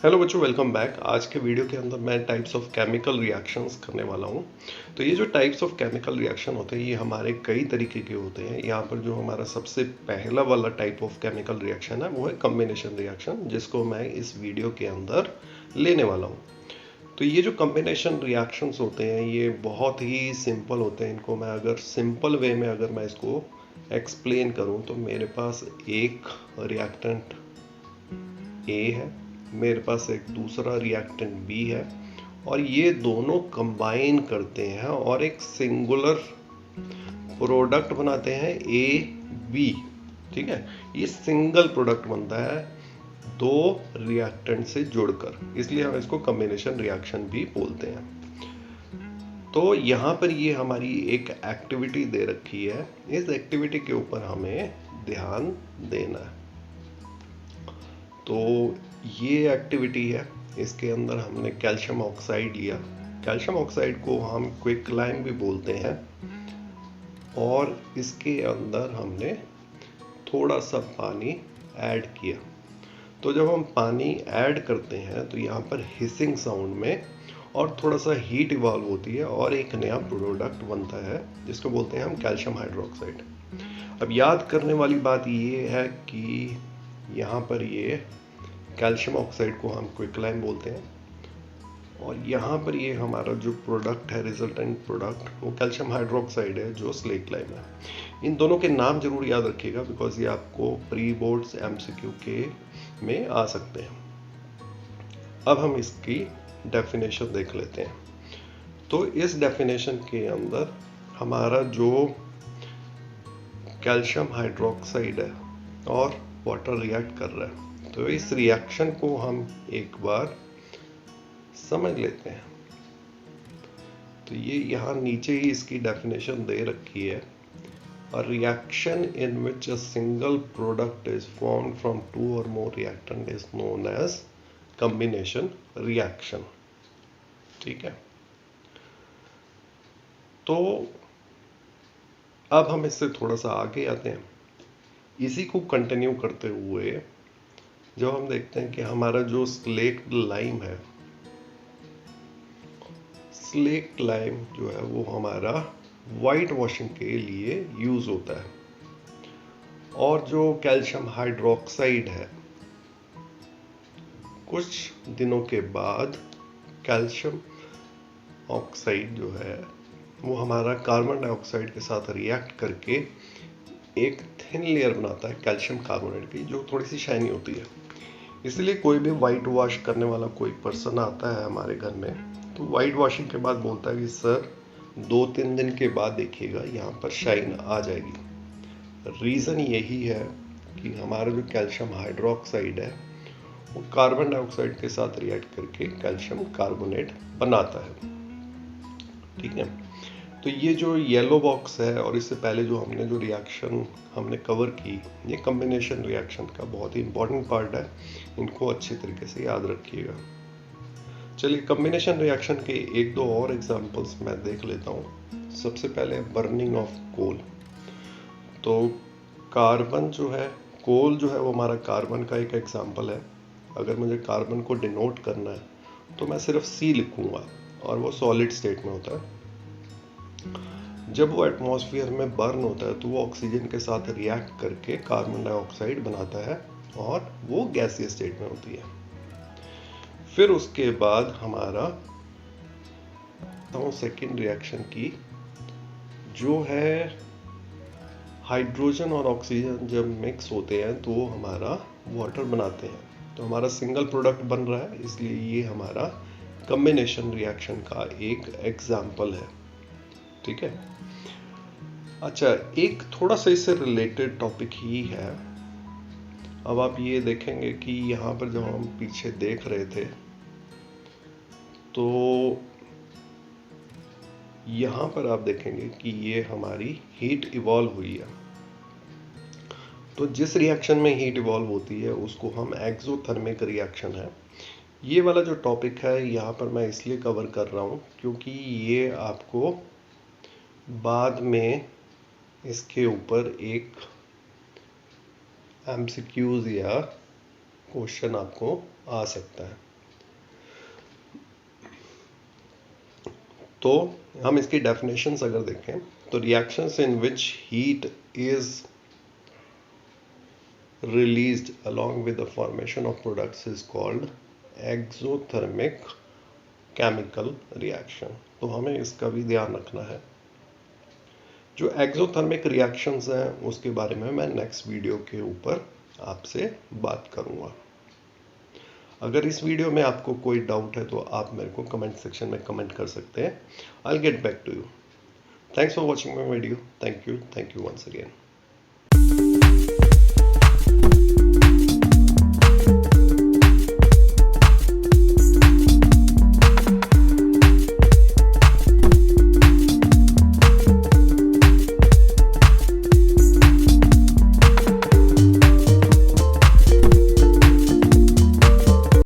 Hello बच्चों, welcome back. आज के वीडियो के अंदर मैं टाइप्स ऑफ केमिकल रिएक्शंस करने वाला हूँ। तो ये जो टाइप्स ऑफ केमिकल रिएक्शन होते हैं ये हमारे कई तरीके के होते हैं। यहाँ पर जो हमारा सबसे पहला वाला टाइप ऑफ केमिकल रिएक्शन है वो है कॉम्बिनेशन रिएक्शन, जिसको मैं इस वीडियो के अंदर लेने वाला हूँ। तो ये जो कॉम्बिनेशन रिएक्शंस होते हैं ये बहुत ही सिंपल होते हैं। इनको मैं अगर सिंपल वे में अगर मैं इसको एक्सप्लेन करूँ तो मेरे पास एक रिएक्टेंट ए है, मेरे पास एक दूसरा रिएक्टेंट बी है, और ये दोनों कंबाइन करते हैं और एक सिंगुलर प्रोडक्ट बनाते हैं ए बी। ठीक है, ये सिंगल प्रोडक्ट बनता है दो रिएक्टेंट से जुड़कर, इसलिए हम इसको कॉम्बिनेशन रिएक्शन भी बोलते हैं। तो यहाँ पर ये हमारी एक एक्टिविटी दे रखी है, इस एक्टिविटी के ऊपर हमें ध्यान देना है। तो ये एक्टिविटी है, इसके अंदर हमने कैल्शियम ऑक्साइड लिया। कैल्शियम ऑक्साइड को हम क्विकलाइम भी बोलते हैं, और इसके अंदर हमने थोड़ा सा पानी ऐड किया। तो जब हम पानी ऐड करते हैं तो यहाँ पर हिसिंग साउंड में और थोड़ा सा हीट इवॉल्व होती है और एक नया प्रोडक्ट बनता है जिसको बोलते हैं हम कैल्शियम हाइड्रोक्साइड। अब याद करने वाली बात ये है कि यहाँ पर ये कैल्शियम ऑक्साइड को हम क्विकलाइम बोलते हैं, और यहाँ पर ये हमारा जो प्रोडक्ट है, रिजल्टेंट प्रोडक्ट, वो कैल्शियम हाइड्रोक्साइड है जो स्लेक लाइम है। इन दोनों के नाम जरूर याद रखिएगा, बिकॉज ये आपको प्री बोर्ड्स एमसीक्यू के में आ सकते हैं। अब हम इसकी डेफिनेशन देख लेते हैं। तो इस डेफिनेशन के अंदर हमारा जो कैल्शियम हाइड्रोक्साइड है और वाटर रिएक्ट कर रहा है, तो इस रिएक्शन को हम एक बार समझ लेते हैं। तो ये यहाँ नीचे ही इसकी डेफिनेशन दे रखी है। A reaction in which a single product is formed from two or more reactant is known as combination reaction। ठीक है, तो अब हम इससे थोड़ा सा आगे आते हैं। इसी को कंटिन्यू करते हुए जब हम देखते हैं कि हमारा जो स्लेक लाइम है, स्लेक लाइम जो है वो हमारा वाइट वॉशिंग के लिए यूज होता है, और जो कैल्शियम हाइड्रोक्साइड है, कुछ दिनों के बाद कैल्शियम ऑक्साइड जो है वो हमारा कार्बन डाइऑक्साइड के साथ रिएक्ट करके एक थिन लेयर बनाता है कैल्शियम कार्बोनेट की, जो थोड़ी सी शाइनी होती है। इसलिए कोई भी वाइट वॉश करने वाला कोई पर्सन आता है हमारे घर में, तो वाइट वॉशिंग के बाद बोलता है कि सर 2-3 दिन के बाद देखिएगा यहाँ पर शाइन आ जाएगी। रीज़न यही है कि हमारा जो कैल्शियम हाइड्रोक्साइड है वो कार्बन डाइऑक्साइड के साथ रिएक्ट करके कैल्शियम कार्बोनेट बनाता है। ठीक है, तो ये जो येलो बॉक्स है और इससे पहले जो हमने जो रिएक्शन हमने कवर की, ये कॉम्बिनेशन रिएक्शन का बहुत ही इंपॉर्टेंट पार्ट है, इनको अच्छी तरीके से याद रखिएगा। चलिए कॉम्बिनेशन रिएक्शन के एक दो और एग्जांपल्स मैं देख लेता हूँ। सबसे पहले बर्निंग ऑफ कोल। तो कार्बन जो है, कोल जो है वो हमारा कार्बन का एक एग्जांपल है। अगर मुझे कार्बन को डिनोट करना है तो मैं सिर्फ सी लिखूंगा, और वो सॉलिड स्टेट में होता है। जब वो एटमॉस्फेयर में बर्न होता है तो वो ऑक्सीजन के साथ रिएक्ट करके कार्बन डाइऑक्साइड बनाता है, और वो गैसीय स्टेट में होती है। फिर उसके बाद हमारा सेकेंड रिएक्शन की जो है हाइड्रोजन और ऑक्सीजन जब मिक्स होते हैं तो वो हमारा वाटर बनाते हैं। तो हमारा सिंगल प्रोडक्ट बन रहा है, इसलिए ये हमारा कॉम्बिनेशन रिएक्शन का एक एग्जाम्पल है। ठीक है, अच्छा, एक थोड़ा सा इससे रिलेटेड टॉपिक ही है। अब आप ये देखेंगे कि यहाँ पर जब हम पीछे देख रहे थे तो यहाँ पर आप देखेंगे कि ये हमारी हीट इवॉल्व हुई है। तो जिस रिएक्शन में हीट इवॉल्व होती है उसको हम एक्सोथर्मिक रिएक्शन है। ये वाला जो टॉपिक है यहाँ पर मैं इसलिए कवर कर रहा हूँ क्योंकि ये आपको बाद में इसके ऊपर एक एमसीक्यूज या क्वेश्चन आपको आ सकता है। तो हम इसकी डेफिनेशंस अगर देखें तो reactions in which heat is released along with the formation of products is called exothermic chemical reaction। तो हमें इसका भी ध्यान रखना है। जो एक्सोथर्मिक रिएक्शंस हैं उसके बारे में मैं नेक्स्ट वीडियो के ऊपर आपसे बात करूंगा। अगर इस वीडियो में आपको कोई डाउट है तो आप मेरे को कमेंट सेक्शन में कमेंट कर सकते हैं। I will get back to you. Thanks for watching my video. Thank you once again.